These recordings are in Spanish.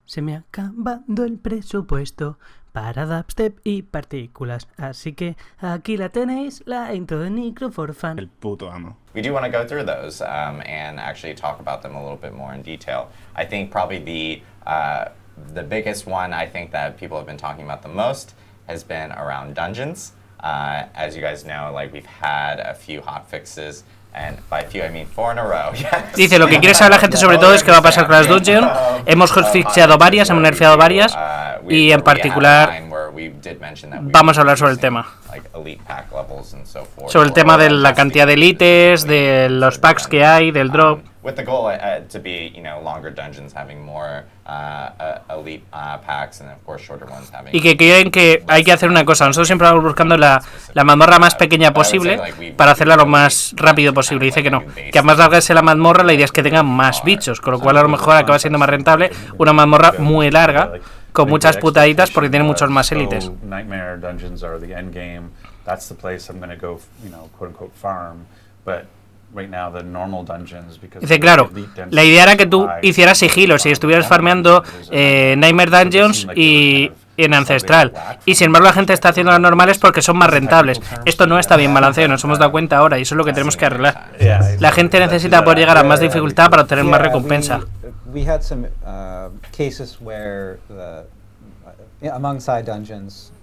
Se me ha acabado el presupuesto para dubstep y partículas, así que aquí la tenéis, la intro de Necro for Fun. El puto amo. We do want to go through those and actually talk about them a little bit more in detail. I think probably the biggest one I think that people have been talking about the most has been around dungeons. As you guys know, like we've had a few hot fixes. And by few, I mean 4 in a row. Yes. Dice, lo que quiere saber la gente sobre todo es qué va a pasar con las dungeons. Hemos hotfixeado varias, hemos nerfeado varias. Y en particular vamos a hablar sobre el tema. Sobre el tema de la cantidad de élites, de los packs que hay, del drop. With the goal to be, longer dungeons having more elite packs and of course shorter ones having. Y que creen que hay que hacer una cosa. Nosotros siempre vamos buscando la mazmorra más pequeña posible para hacerla lo más rápido posible. Dice que no, que a más larga sea la mazmorra, la idea es que tenga más bichos, con lo cual a lo mejor acaba siendo más rentable una mazmorra muy larga con muchas putaditas porque tiene muchos más élites. Nightmare dungeons are the end game. That's the place I'm going to go, quote unquote farm, but right now the normal dungeons because dice, claro, la idea era que tú hicieras sigilos y estuvieras farmeando Nightmare Dungeons y en Ancestral. Y sin embargo la gente está haciendo las normales porque son más rentables. Esto no está bien balanceado, nos hemos dado cuenta ahora y eso es lo que tenemos que arreglar. La gente necesita poder llegar a más dificultad para obtener más recompensa. We had some cases where among side dungeons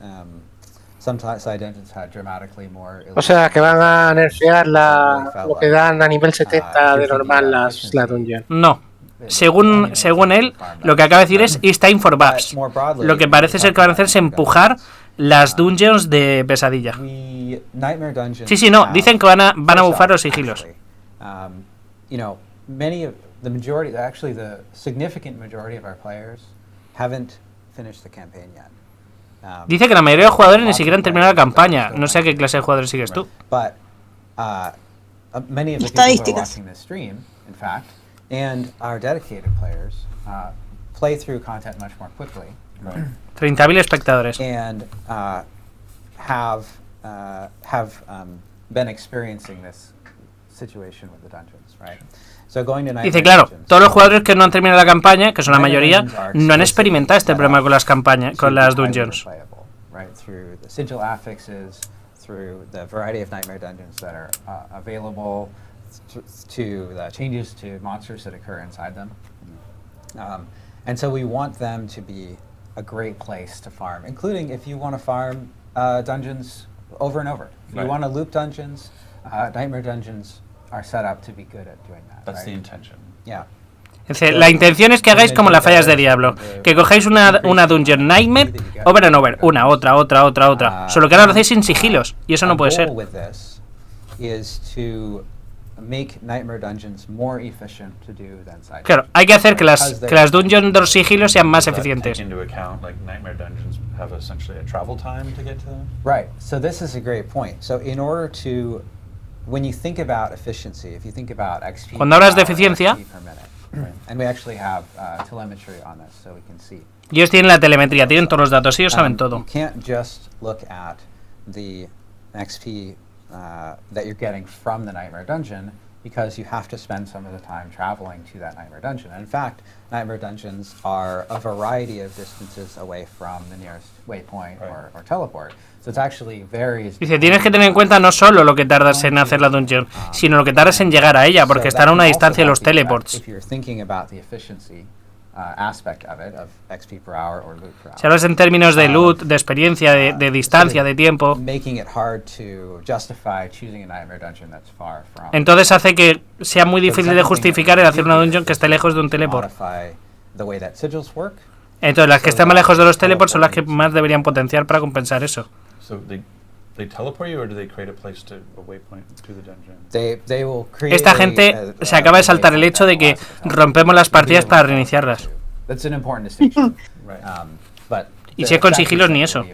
o sea, que van a nerfear lo que dan a nivel 70 de normal la dungeon. No. Según él, lo que acaba de decir es It's time for buffs. Lo que parece ser que van a hacer es empujar las dungeons de pesadilla. Sí, no, dicen que van a bufar los sigilos. The significant majority of our players haven't finished the campaign yet. Dice que la mayoría de los jugadores ni siquiera han terminado la campaña. No sé a qué clase de jugadores sigues tú. Estadísticas. Play through content much more quickly. 30.000 espectadores. And have been experiencing this situation with the dungeons, right? Dice, claro, todos los jugadores que no han terminado la campaña, que son la mayoría, no han experimentado este problema con las campañas, con las dungeons. And so we want them to be a great place to farm, including if you want to farm dungeons over and over. If you want to loop dungeons, nightmare dungeons are set up to be good at doing that. That's the intention. Yeah. La intención es que hagáis como las fallas de Diablo, que cojáis una dungeon Nightmare, over and over, una, otra, solo que ahora lo hacéis sin sigilos, y eso no puede ser. Claro, hay que hacer que las dungeons de los sigilos sean más eficientes. Right, so this is a great point. So in order to cuando hablas de eficiencia, ellos tienen la telemetría, tienen todos los datos, ellos saben todo. Because you have to spend some of the time traveling to that nightmare dungeon. And in fact, nightmare dungeons are a variety of distances away from the nearest waypoint or teleport. So it's actually varies. Dice, tienes que tener en cuenta no solo lo que tardas en hacer la dungeon, sino lo que tardas en llegar a ella, porque están a una distancia de los teleports. If you're thinking about the efficiency aspect of it, of XP per hour or loot per hour. Si hablas en términos de loot, de experiencia, de distancia, de tiempo, making it hard to justify choosing a nightmare dungeon that's far from. Entonces hace que sea muy difícil de justificar el hacer una dungeon que esté lejos de un teleport. Entonces las que están más lejos de los teleports son las que más deberían potenciar para compensar eso. Esta gente se acaba de saltar el hecho de que rompemos las partidas para reiniciarlas. Y si es con sigilos ni eso.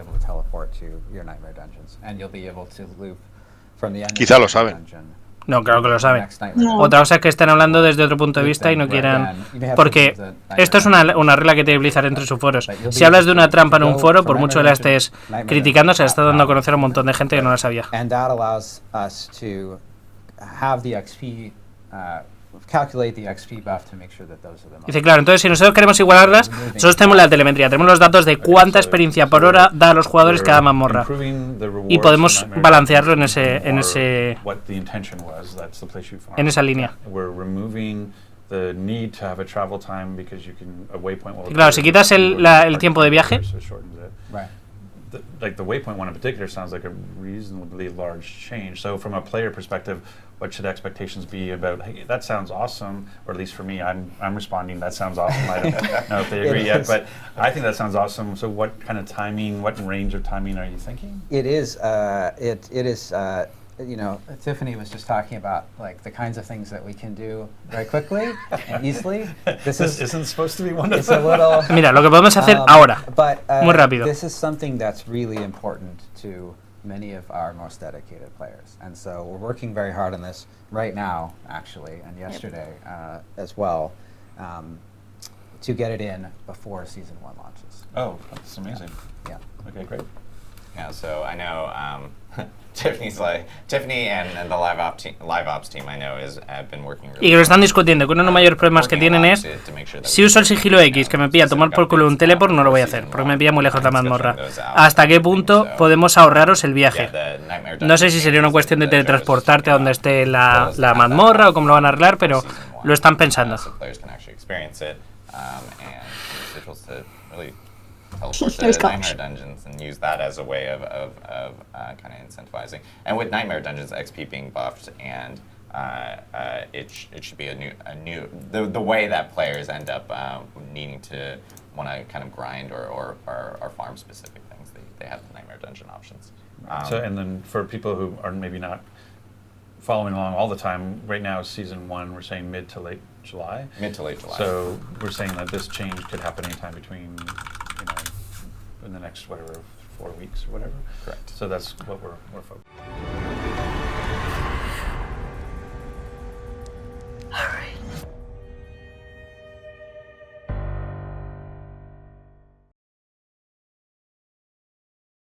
Quizá lo saben. No, claro que lo saben. No. Otra cosa es que estén hablando desde otro punto de vista y no quieran... Porque esto es una regla que tiene Blizzard entre sus foros. Si hablas de una trampa en un foro, por mucho que la estés criticando, se la está dando a conocer a un montón de gente que no la sabía. calculate the XP buff to make sure that those are the most. Dice, claro, entonces si nosotros queremos igualarlas, nosotros tenemos la telemetría, tenemos los datos de cuánta experiencia por hora da a los jugadores cada mazmorra. Y podemos balancearlo en esa línea. Y claro, si quitas el tiempo de viaje, like the waypoint one in particular sounds like a reasonably large change. So from a player perspective, what should expectations be about, hey, that sounds awesome, or at least for me, I'm responding, that sounds awesome. I don't know if they agree yet, but I think that sounds awesome. So what kind of timing, what range of timing are you thinking? It is, you know, Tiffany was just talking about like the kinds of things that we can do very quickly and easily. This isn't supposed to be one of it's them. A little, Mira, lo que podemos hacer ahora, muy rápido. This is something that's really important to many of our most dedicated players, and so we're working very hard on this right now, actually, and yesterday as well, to get it in before Season 1 launches. Oh, that's amazing. Yeah. Okay, great. Yeah, so I know Tiffany and the live ops team I know have been working really y que lo están discutiendo, que uno de los mayores problemas que tienen es si uso el sigilo X, que me pilla tomar por culo un teleport, no lo voy a hacer, porque me pilla muy lejos la mazmorra. ¿Hasta qué punto podemos ahorraros el viaje? No sé si sería una cuestión de teletransportarte a donde esté la mazmorra o cómo lo van a arreglar, pero lo están pensando. Teleport to Nightmare Dungeons and use that as a way of kind of incentivizing. And with Nightmare Dungeons XP being buffed, and it should be a new the way that players end up needing to want to kind of grind or farm specific things. They have the Nightmare Dungeon options. So and then for people who are maybe not following along all the time, right now Season 1 we're saying mid to late July. Mid to late July. So we're saying that this change could happen anytime between, you know, in the next whatever 4 weeks or whatever. Correct. So that's what we're focused on.